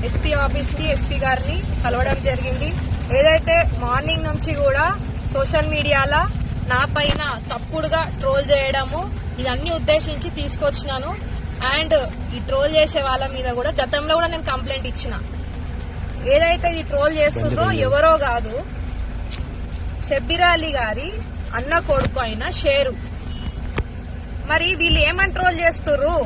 SP ఆఫీస్కి SP గారిని కలవడం జరిగింది. ఏదైతే మార్నింగ్ నుంచి కూడా సోషల్ మీడియాలో నా పైన తప్పుడుగా ట్రోల్ చేయడము ఇదన్నీ ఉద్దేశించి తీసుకొచ్చినాను. అండ్ ఈ ట్రోల్ చేసే వాళ్ళ మీద కూడా గతంలో కూడా నేను కంప్లైంట్ ఇచ్చిన. ఏదైతే ఇది ట్రోల్ చేస్తుందో ఎవరో కాదు, షబ్బీర్ అలీ గారి అన్న కొడుకు అయిన షేరు. మరి వీళ్ళు ఏమని ట్రోల్ చేస్తుర్రు,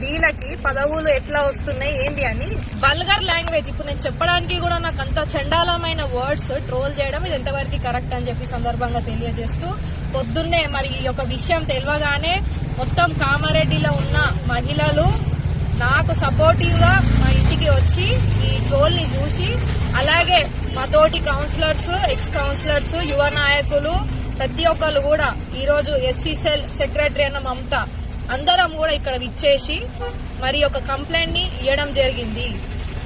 వీళ్ళకి పదవులు ఎట్లా వస్తున్నాయి ఏంటి అని వల్గర్ లాంగ్వేజ్. ఇప్పుడు నేను చెప్పడానికి కూడా నాకు అంత చండాలమైన వర్డ్స్ ట్రోల్ చేయడం ఇది ఎంతవరకు కరెక్ట్ అని చెప్పి సందర్భంగా తెలియజేస్తూ, పొద్దున్నే మరి ఈ యొక్క విషయం తెలియగానే మొత్తం కామారెడ్డిలో ఉన్న మహిళలు నాకు సపోర్టివ్ గా మా ఇంటికి వచ్చి ఈ ట్రోల్ ని చూసి, అలాగే మా తోటి కౌన్సిలర్స్, ఎక్స్ కౌన్సిలర్స్, యువ నాయకులు ప్రతి ఒక్కరు కూడా ఈరోజు ఎస్సీ సెల్ సెక్రటరీ అన్న మమత అందరం కూడా ఇక్కడ విచ్చేసి మరి ఒక కంప్లైంట్ ని ఇవ్వడం జరిగింది.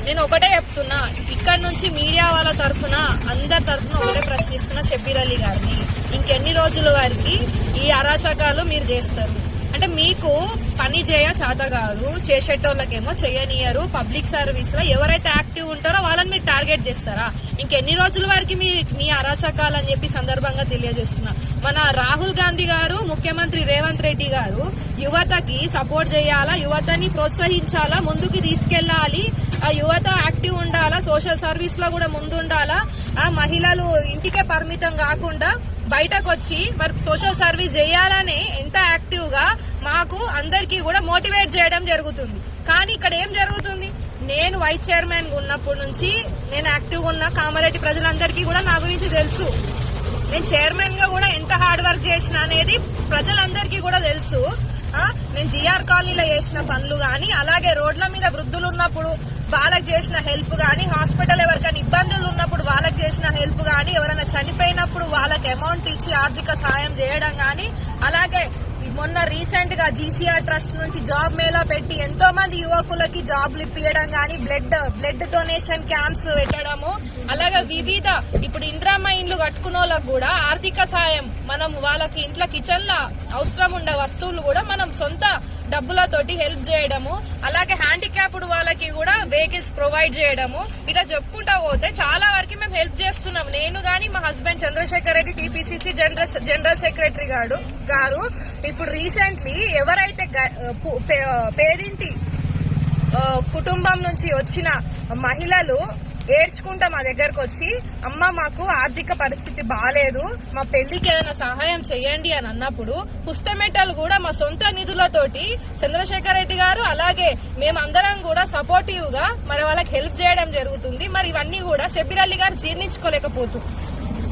నేను ఒకటే చెప్తున్నా, ఇక్కడ నుంచి మీడియా వాళ్ళ తరఫున అందరి తరఫున ఒకటే ప్రశ్నిస్తున్నా షబ్బీర్ అలీ గారిని, ఇంకెన్ని రోజుల వరకు ఈ అరాచకాలు మీరు చేస్తారు? అంటే మీకు పని చేత కాదు, చేసేటోళ్ళకేమో చేయనియరు. పబ్లిక్ సర్వీస్ లో ఎవరైతే యాక్టివ్ ఉంటారో వాళ్ళని మీరు టార్గెట్ చేస్తారా? ఇంకెన్ని రోజుల వరకు మీ అరాచకాలు అని చెప్పి సందర్భంగా తెలియజేస్తున్నా. మన రాహుల్ గాంధీ గారు, ముఖ్యమంత్రి రేవంత్ రెడ్డి గారు యువతకి సపోర్ట్ చేయాలా, యువతని ప్రోత్సహించాలా, ముందుకు తీసుకెళ్లాలి, ఆ యువత యాక్టివ్ ఉండాలా, సోషల్ సర్వీస్ లో కూడా ముందుండాలా, ఆ మహిళలు ఇంటికే పరిమితం కాకుండా బయటకు వచ్చి మరి సోషల్ సర్వీస్ చేయాలని ఎంత యాక్టివ్ గా మాకు అందరికీ కూడా మోటివేట్ చేయడం జరుగుతుంది. కానీ ఇక్కడ ఏం జరుగుతుంది, నేను వైస్ చైర్మన్ ఉన్నప్పటి నుంచి నేను యాక్టివ్ గా ఉన్న కామారెడ్డి ప్రజలందరికీ కూడా నా గురించి తెలుసు. నేను చైర్మన్ గా కూడా ఎంత హార్డ్ వర్క్ చేసిన అనేది ప్రజలందరికీ కూడా తెలుసు. నేను జిఆర్ కాలనీలో చేసిన పనులు గాని, అలాగే రోడ్ల మీద వృద్ధులు ఉన్నప్పుడు వాళ్ళకి చేసిన హెల్ప్ గాని, హాస్పిటల్ ఎవరికైనా ఇబ్బందులు ఉన్నప్పుడు వాళ్ళకి చేసిన హెల్ప్ గాని, ఎవరైనా చనిపోయినప్పుడు వాళ్ళకి అమౌంట్ ఇచ్చి ఆర్థిక సాయం చేయడం గాని, అలాగే మొన్న రీసెంట్ గా జీసీఆర్ ట్రస్ట్ నుంచి జాబ్ మేళా పెట్టి ఎంతో మంది యువకులకి జాబ్లు ఇప్పించడం గానీ, బ్లడ్ డొనేషన్ క్యాంప్స్ పెట్టడము, అలాగే వివిధ ఇప్పుడు ఇందిరమ్మ ఇండ్లు కట్టుకున్న వాళ్ళకు కూడా ఆర్థిక సాయం, మనం వాళ్ళకి ఇంట్లో కిచెన్ లో అవసరం ఉండే వస్తువులు కూడా మనం సొంత డబ్బులతోటి హెల్ప్ చేయడము, అలాగే హ్యాండిక్యాప్డ్ వాళ్ళకి కూడా వెహికల్స్ ప్రొవైడ్ చేయడము, ఇలా చెప్పుకుంటా పోతే చాలా వరకు మేము హెల్ప్ చేస్తున్నాం. నేను గాని మా husband Chandrashekar Reddy TPCC general secretary గారు ఇప్పుడు రీసెంట్లీ ఎవరైతే పేదింటి కుటుంబం నుంచి వచ్చిన మహిళలు ఏడ్చుకుంటా మా దగ్గరకు వచ్చి, అమ్మ మాకు ఆర్థిక పరిస్థితి బాగాలేదు, మా పెళ్లికి ఏదైనా సహాయం చేయండి అని అన్నప్పుడు పుస్తమెట్టలు కూడా మా సొంత నిధులతోటి చంద్రశేఖర్ రెడ్డి గారు అలాగే మేమందరం కూడా సపోర్టివ్ గా మరి వాళ్ళకి హెల్ప్ చేయడం జరుగుతుంది. మరి ఇవన్నీ కూడా షబ్బీర్ అలీ గారు జీర్ణించుకోలేకపోతూ,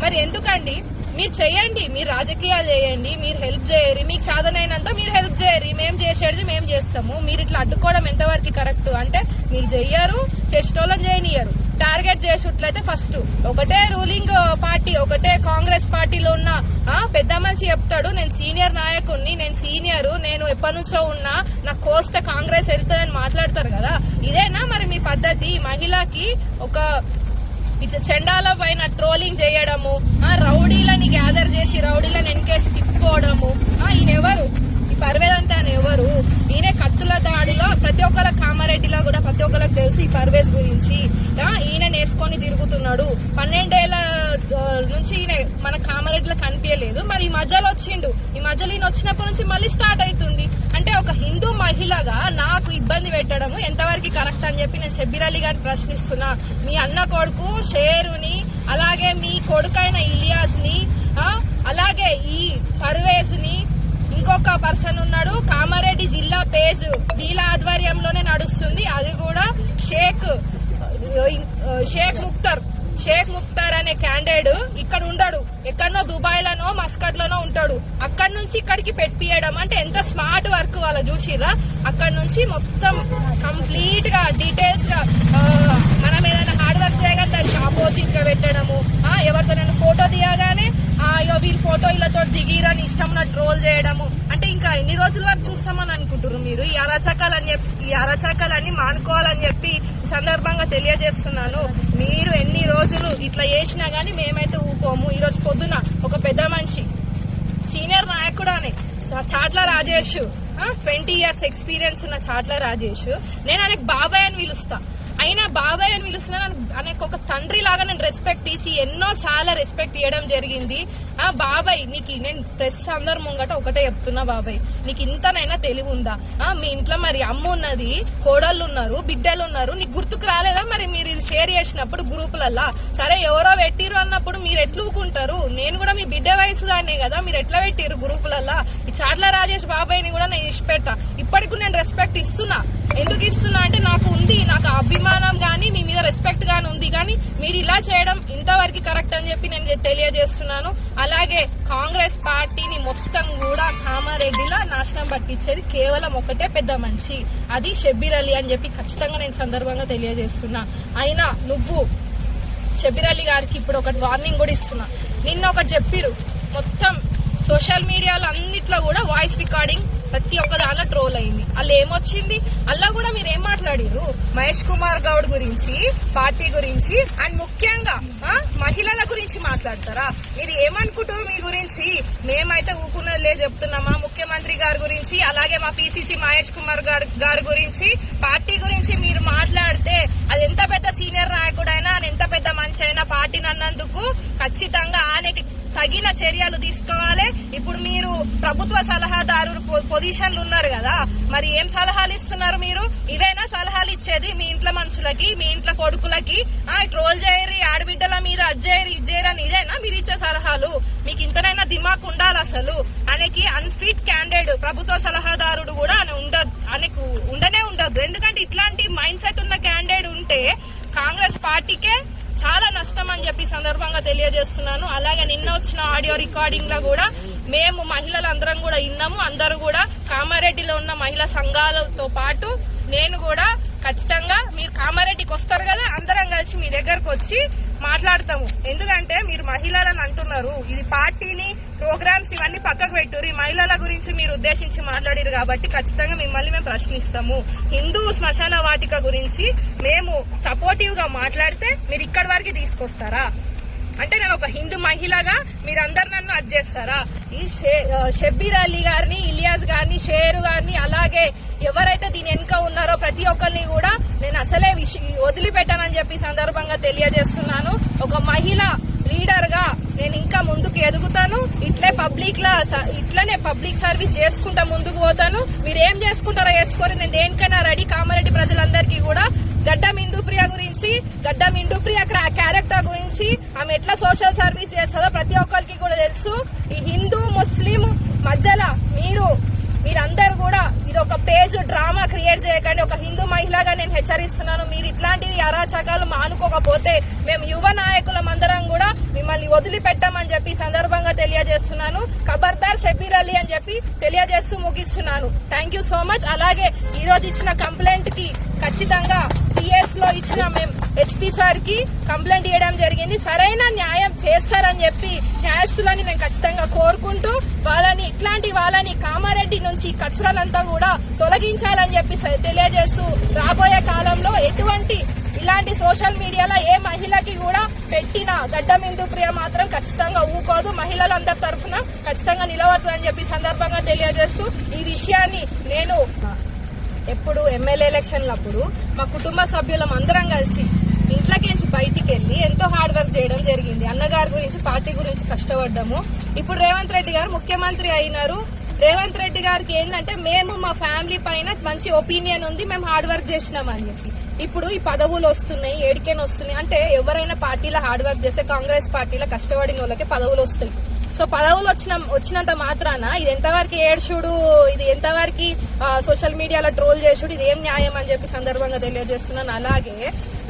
మరి ఎందుకండి? మీరు చేయండి, మీరు రాజకీయాలు చేయండి, మీరు హెల్ప్ చేయరు, మీకు సాధనైనంత మీరు హెల్ప్ చేయరు, మేము చేసేది మేము చేస్తాము. మీరు ఇట్లా అడ్డుకోవడం ఎంతవరకు కరెక్ట్? అంటే మీరు చెయ్యరు, చేసేటోళ్ళని చేయనియరు. టార్గెట్ చేసేట్లయితే ఫస్ట్ ఒకటే రూలింగ్ పార్టీ, ఒకటే కాంగ్రెస్ పార్టీలో ఉన్న పెద్ద మనిషి చెప్తాడు, నేను సీనియర్ నాయకుడిని, నేను సీనియర్, నేను ఎప్పటి నుంచో ఉన్నా, నాకు కోస్తే కాంగ్రెస్ వెళ్తుందని మాట్లాడతారు కదా. ఇదేనా మరి మీ పద్ధతి? మహిళకి ఒక చండాల పైన ట్రోలింగ్ చేయడము, రౌడీలని గ్యాదర్ చేసి రౌడీలను ఎన్కేసి తిప్పుకోవడము. ఈయన ఎవరు? ఈ పర్వేజ్ అంటే ఆయన ఎవరు? ఈయన కత్తుల దాడిలో ప్రతి ఒక్కళ్ళ కామారెడ్డిలో కూడా ప్రతి ఒక్కరికి తెలుసు ఈ పర్వేజ్ గురించి. ఈయన వేసుకొని తిరుగుతున్నాడు. 12 ఏళ్ల నుంచి ఈయన మన కామారెడ్డిలో కనిపించలేదు. మరి ఈ మధ్యలో వచ్చిండు. ఈ మధ్యలో ఈయన వచ్చినప్పటి నుంచి మళ్ళీ స్టార్ట్ అవుతుంది. అంటే ఒక హిందూ మహిళగా నాకు ఇబ్బంది పెట్టడము ఎంతవరకు కరెక్ట్ అని చెప్పి నేను షబ్బీర్ అలీ గారిని ప్రశ్నిస్తున్నా. మీ అన్న కొడుకు షేరుని, అలాగే మీ కొడుకైన ఇలియాస్ ని, అలాగే ఈ పర్వేజ్ ని, ఇంకొక పర్సన్ ఉన్నాడు, కామారెడ్డి జిల్లా పేజ్ వీళ్ళ ఆధ్వర్యంలోనే నడుస్తుంది. అది కూడా షేక్ ముక్తార్ అనే క్యాండిడేట్ ఇక్కడ ఉంటాడు, ఎక్కడనో దుబాయ్ లోనో మస్కట్ లోనో ఉంటాడు. అక్కడి నుంచి ఇక్కడికి పెట్టియడం అంటే ఎంత స్మార్ట్ వర్క్ వాళ్ళు చూసిర్రా. అక్కడి నుంచి మొత్తం కంప్లీట్ గా డీటెయిల్స్ గా మనం ఏదైనా హార్డ్ వర్క్ చేయగానే దానికి ఆపోజిట్ గా పెట్టడము, ఎవరితో నేను ఫోటో తీయగానే వీళ్ళు ఫోటో ఇళ్లతో దిగిరని ఇష్టం ట్రోల్ చేయడము. అంటే ఇంకా ఎన్ని రోజుల వరకు చూస్తామని అనుకుంటున్నారు మీరు? ఈ అరాచకాలన్నీ మానుకోవాలని చెప్పి సందర్భంగా తెలియజేస్తున్నాను. మీరు ఎన్ని రోజులు ఇట్లా చేసినా గానీ మేమైతే ఊకోము. ఈ రోజు పొద్దున ఒక పెద్ద మనిషి, సీనియర్ నాయకుడు అని చాట్ల రాజేష్, 20 years ఎక్స్పీరియన్స్ ఉన్న చాట్ల రాజేష్, నేను ఆయనకు బాబాయ్ అని పిలుస్తా. అయినా బాబాయ్ అని పిలుస్తున్నాను అనే ఒక తండ్రి లాగా నేను రెస్పెక్ట్ ఇచ్చి ఎన్నో సార్లు రెస్పెక్ట్ ఇవ్వడం జరిగింది. బాబాయ్ నీకు నేను ప్రెస్ అందరు ముంగట ఒకటే చెప్తున్నా, బాబాయ్ నీకు ఇంతనైనా తెలివి ఉందా? మీ ఇంట్లో మరి అమ్మ ఉన్నది, కోడళ్ళు ఉన్నారు, బిడ్డలు ఉన్నారు, నీకు గుర్తుకు రాలేదా? మరి మీరు ఇది షేర్ చేసినప్పుడు గ్రూపులల్లా సరే ఎవరో పెట్టిరు అన్నప్పుడు మీరు ఎట్లా ఊకుంటారు? నేను కూడా మీ బిడ్డ వయసు దాన్నే కదా, మీరు ఎట్లా పెట్టిరు గ్రూపులల్లా? ఈ చాట్ల రాజేష్ బాబాయ్ని కూడా నేను ఇష్టపెట్టా, ఇప్పటికి నేను రెస్పెక్ట్ ఇస్తున్నా. ఎందుకు ఇస్తున్నా అంటే నాకు ఉంది, నాకు అభిమానం గానీ మీ మీద రెస్పెక్ట్ గానీ ఉంది. కానీ మీరు ఇలా చేయడం ఇంతవరకు కరెక్ట్ అని చెప్పి నేను తెలియజేస్తున్నాను. అలాగే కాంగ్రెస్ పార్టీని మొత్తం కూడా కామారెడ్డిలో నాశనం పట్టించేది కేవలం ఒకటే పెద్ద మనిషి, అది షబ్బీర్ అలీ అని చెప్పి ఖచ్చితంగా నేను సందర్భంగా తెలియజేస్తున్నా. అయినా నువ్వు షబ్బీర్ అలీ గారికి ఇప్పుడు ఒకటి వార్నింగ్ కూడా ఇస్తున్నా. నిన్న ఒకటి చెప్పిరు, మొత్తం సోషల్ మీడియాలో అన్నిట్లో కూడా వాయిస్ రికార్డింగ్ ప్రతి ఒక్క దాంట్లో ట్రోల్ అయింది. అలా ఏమొచ్చింది? అలా కూడా మీరు ఏం మాట్లాడిరు? మహేష్ కుమార్ గౌడ్ గురించి, పార్టీ గురించి, అండ్ ముఖ్యంగా మహిళల గురించి మాట్లాడతారా? మీరు ఏమనుకుంటారు మీ గురించి? మేమైతే ఊకున్నదిలే చెప్తున్నామా ముఖ్యమంత్రి గారి గురించి, అలాగే మా పిసిసి మహేష్ కుమార్ గారి గురించి, పార్టీ గురించి మీరు మాట్లాడితే అది ఎంత పెద్ద సీనియర్ నాయకుడైనా, ఎంత పెద్ద మనిషి అయినా పార్టీని అన్నందుకు ఖచ్చితంగా ఆయనకి తగిన చర్యలు తీసుకోవాలి. ఇప్పుడు మీరు ప్రభుత్వ సలహాదారు పొజిషన్లు ఉన్నారు కదా, మరి ఏం సలహాలు ఇస్తున్నారు మీరు? ఇవేనా సలహాలు ఇచ్చేది మీ ఇంట్లో మనుషులకి, మీ ఇంట్లో కొడుకులకి? ట్రోల్ చేయరు, ఆడబిడ్డల మీద అజ్జేయరు, ఇజ్జేయరని ఇదేనా మీరు ఇచ్చే సలహాలు? మీకు ఇంతనైనా దిమాక్ ఉండాలి. అసలు ఆయనకి అన్ఫిట్ క్యాండిడేట్ ప్రభుత్వ సలహాదారుడు కూడా ఆయనకు ఉండనే ఉండదు. ఎందుకంటే ఇట్లాంటి మైండ్ సెట్ ఉన్న క్యాండిడేట్ ఉంటే కాంగ్రెస్ పార్టీకే చాలా నష్టం అని చెప్పి సందర్భంగా తెలియజేస్తున్నాను. అలాగే నిన్న వచ్చిన ఆడియో రికార్డింగ్ లో కూడా మేము మహిళలందరం కూడా విన్నాము. అందరూ కూడా కామారెడ్డిలో ఉన్న మహిళా సంఘాలతో పాటు నేను కూడా ఖచ్చితంగా మీరు కామారెడ్డికి వస్తారు కదా, అందరం కలిసి మీ దగ్గరకు వచ్చి మాట్లాడతాము. ఎందుకంటే మీరు మహిళలను అంటున్నారు, ఇది పార్టీని ప్రోగ్రామ్స్ ఇవన్నీ పక్కకు పెట్టురు, ఈ మహిళల గురించి మీరు ఉద్దేశించి మాట్లాడారు కాబట్టి ఖచ్చితంగా మిమ్మల్ని మేము ప్రశ్నిస్తాము. హిందూ శ్మశాన వాటిక గురించి మేము సపోర్టివ్ గా మాట్లాడితే మీరు ఇక్కడి వరకు తీసుకొస్తారా? అంటే నేను ఒక హిందూ మహిళగా మీరందరు నన్ను అడ్జేస్తారా? ఈ షబ్బీర్ అలీ గారిని, ఇలియాస్ గారిని, షేరు గారిని, అలాగే ఎవరైతే దీని వెనుక ఉన్నారో ప్రతి ఒక్కరిని కూడా నేను అసలే వదిలిపెట్టానని చెప్పి సందర్భంగా తెలియజేస్తున్నాను. ఒక మహిళ లీడర్ గా నేను ఇంకా ముందుకు ఎదుగుతాను. ఇట్లనే పబ్లిక్ సర్వీస్ చేసుకుంటా ముందుకు పోతాను. మీరు ఏం చేసుకుంటారో చేసుకోరు, నేను దేనికైనా రెడీ. కామారెడ్డి ప్రజలందరికీ కూడా గడ్డం ఇందుప్రియ గురించి, గడ్డం ఇందుప్రియ క్యారెక్టర్ గురించి, ఆమె ఎట్లా సోషల్ సర్వీస్ చేస్తుందో ప్రతి ఒక్కరికి కూడా తెలుసు. ఈ హిందూ ముస్లిం మధ్యలో మీరందరూ కూడా ఇది ఒక పేజ్ డ్రామా క్రియేట్ చేయకండి. ఒక హిందూ మహిళగా నేను హెచ్చరిస్తున్నాను. మీరు ఇట్లాంటివి అరాచకాలు మానుకోకపోతే మేము యువ నాయకులం అందరం కూడా మిమ్మల్ని వదిలిపెట్టామని చెప్పి సందర్భంగా తెలియజేస్తున్నాను. ఖబర్దార్ షబ్బీర్ అలీ అని చెప్పి తెలియజేస్తూ ముగిస్తున్నాను. Thank you so much. అలాగే ఈ రోజు ఇచ్చిన కంప్లైంట్ కి ఖచ్చితంగా పిఎస్ లో ఇచ్చిన మేము ఎస్పీ సార్ కి కంప్లైంట్ ఇవ్వడం జరిగింది. సరైన న్యాయం చేస్తారని చెప్పి న్యాయస్తులని నేను ఖచ్చితంగా కోరుకుంటూ ఇట్లాంటి వాళ్ళని కామారెడ్డి నుంచి కచరాలంతా కూడా తొలగించాలని చెప్పి తెలియజేస్తూ రాబోయే కాలంలో ఇలాంటి సోషల్ మీడియాలో ఏ మహిళకి కూడా పెట్టిన గడ్డం ఇందుప్రియ మాత్రం ఖచ్చితంగా ఊకోదు. మహిళలందరి తరఫున ఖచ్చితంగా నిలబడుతుందని చెప్పి సందర్భంగా తెలియజేస్తూ ఈ విషయాన్ని నేను ఎప్పుడు ఎమ్మెల్యే ఎలక్షన్లప్పుడు మా కుటుంబ సభ్యులం అందరం కలిసి ఇంట్లోకించి బయటికి వెళ్లి ఎంతో హార్డ్ వర్క్ చేయడం జరిగింది. అన్నగారి గురించి, పార్టీ గురించి కష్టపడ్డాము. ఇప్పుడు రేవంత్ రెడ్డి గారు ముఖ్యమంత్రి అయినారు. రేవంత్ రెడ్డి గారికి ఏంటంటే మేము మా ఫ్యామిలీ పైన మంచి ఒపీనియన్ ఉంది, మేము హార్డ్ వర్క్ చేసినామని చెప్పి ఇప్పుడు ఈ పదవులు వస్తున్నాయి, ఏడికేనా వస్తున్నాయి అంటే ఎవరైనా పార్టీలో హార్డ్ వర్క్ చేస్తే కాంగ్రెస్ పార్టీలో కష్టపడిన వాళ్ళకి పదవులు వస్తాయి. సో పదవులు వచ్చినంత మాత్రాన ఇది ఎంతవరకు ఏడ్చుడు, ఇది ఎంతవరకు సోషల్ మీడియాలో ట్రోల్ చేసుడు, ఇది ఏం న్యాయం అని చెప్పి సందర్భంగా తెలియజేస్తున్నాను. అలాగే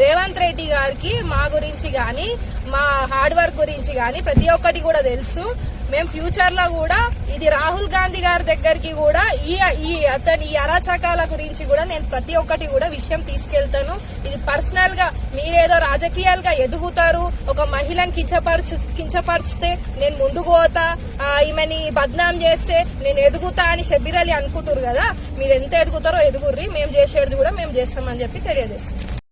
రేవంత్ రెడ్డి గారికి మా గురించి గాని, మా హార్డ్ వర్క్ గురించి గాని ప్రతి ఒక్కటి కూడా తెలుసు. మేము ఫ్యూచర్ లో కూడా ఇది రాహుల్ గాంధీ గారి దగ్గరికి కూడా ఈ అరాచకాల గురించి కూడా నేను ప్రతి ఒక్కటి కూడా విషయం తీసుకెళ్తాను. ఇది పర్సనల్ గా మీరేదో రాజకీయాలుగా ఎదుగుతారు, ఒక మహిళని కించపరిచితే నేను ముందుకు పోతా, ఈమెని బద్నాం చేస్తే నేను ఎదుగుతా అని షబ్బీర్ అలీ అనుకుంటారు కదా. మీరు ఎంత ఎదుగుతారో ఎదుగుర్రి, మేము చేసేది కూడా మేము చేస్తామని చెప్పి తెలియజేస్తాం.